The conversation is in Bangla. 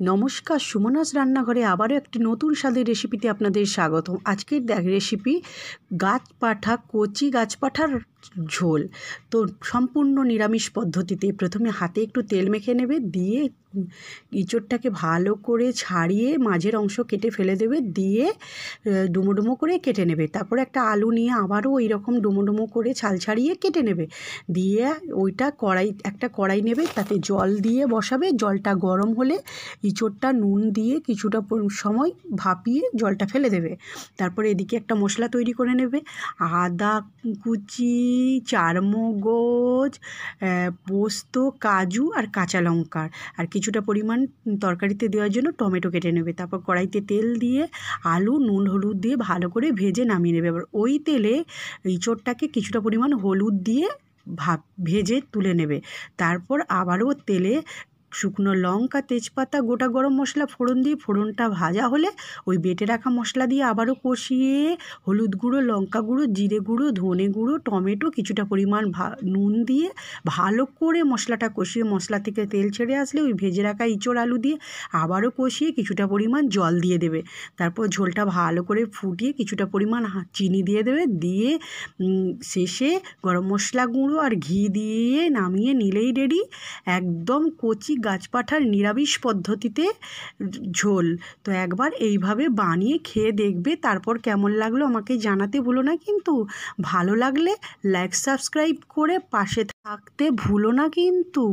নমস্কার, সুমনাস রান্নাঘরে আবারও একটি নতুন স্বাদের রেসিপিতে আপনাদের স্বাগতম। আজকের রেসিপি গাছপাঠা, কচি গাছপাঠার ঝোল। তো সম্পূর্ণ নিরামিষ পদ্ধতিতে প্রথমে হাতে একটু তেল মেখে নেবে, দিয়ে ইঁচড়টাকে ভালো করে ছাড়িয়ে মাঝের অংশ কেটে ফেলে দেবে, দিয়ে ডুমো ডুমো করে কেটে নেবে। তারপরে একটা আলু নিয়ে আবারও ওই রকম ডুমো ডুমো করে ছাল ছাড়িয়ে কেটে নেবে, দিয়ে ওইটা একটা কড়াই নেবে, তাতে জল দিয়ে বসাবে। জলটা গরম হলে ইঁচড়টা নুন দিয়ে কিছুটা সময় ভাপিয়ে জলটা ফেলে দেবে। তারপরে এদিকে একটা মশলা তৈরি করে নেবে। আদা কুচি, চারমগজ, পোস্ত, কাজু আর কাঁচা লঙ্কার আর কিছুটা পরিমাণ তরকারিতে দেওয়ার জন্য টমেটো কেটে নেবে। তারপর কড়াইতে তেল দিয়ে আলু নুন হলুদ দিয়ে ভালো করে ভেজে নামিয়ে নেবে। এবার ওই তেলে ইঁচড়টাকে কিছুটা পরিমাণ হলুদ দিয়ে ভেজে তুলে নেবে। তারপর আবারও তেলে শুকনো লঙ্কা, তেজপাতা, গোটা গরম মশলা ফোড়ন দিয়ে ফোড়নটা ভাজা হলে ওই বেটে রাখা মশলা দিয়ে আবারও কষিয়ে হলুদ গুঁড়ো, লঙ্কা গুঁড়ো, জিরে গুঁড়ো, ধনে গুঁড়ো, টমেটো, কিছুটা পরিমাণ নুন দিয়ে ভালো করে মশলাটা কষিয়ে মশলা থেকে তেল ছেড়ে আসলে ওই ভেজে রাখা ইঁচড় আলু দিয়ে আবারও কষিয়ে কিছুটা পরিমাণ জল দিয়ে দেবে। তারপর ঝোলটা ভালো করে ফুটিয়ে কিছুটা পরিমাণ চিনি দিয়ে দেবে, দিয়ে শেষে গরম মশলা গুঁড়ো আর ঘি দিয়ে নামিয়ে নিলেই রেডি একদম কচি গাছপাঠার নিরামিষ পদ্ধতিতে ঝোল। তো একবার এইভাবে বানিয়ে খেয়ে দেখবে, তারপর কেমন লাগলো আমাকে জানাতে ভুলো না। কিন্তু ভালো লাগলে লাইক সাবস্ক্রাইব করে পাশে থাকতে ভুলো না কিন্তু।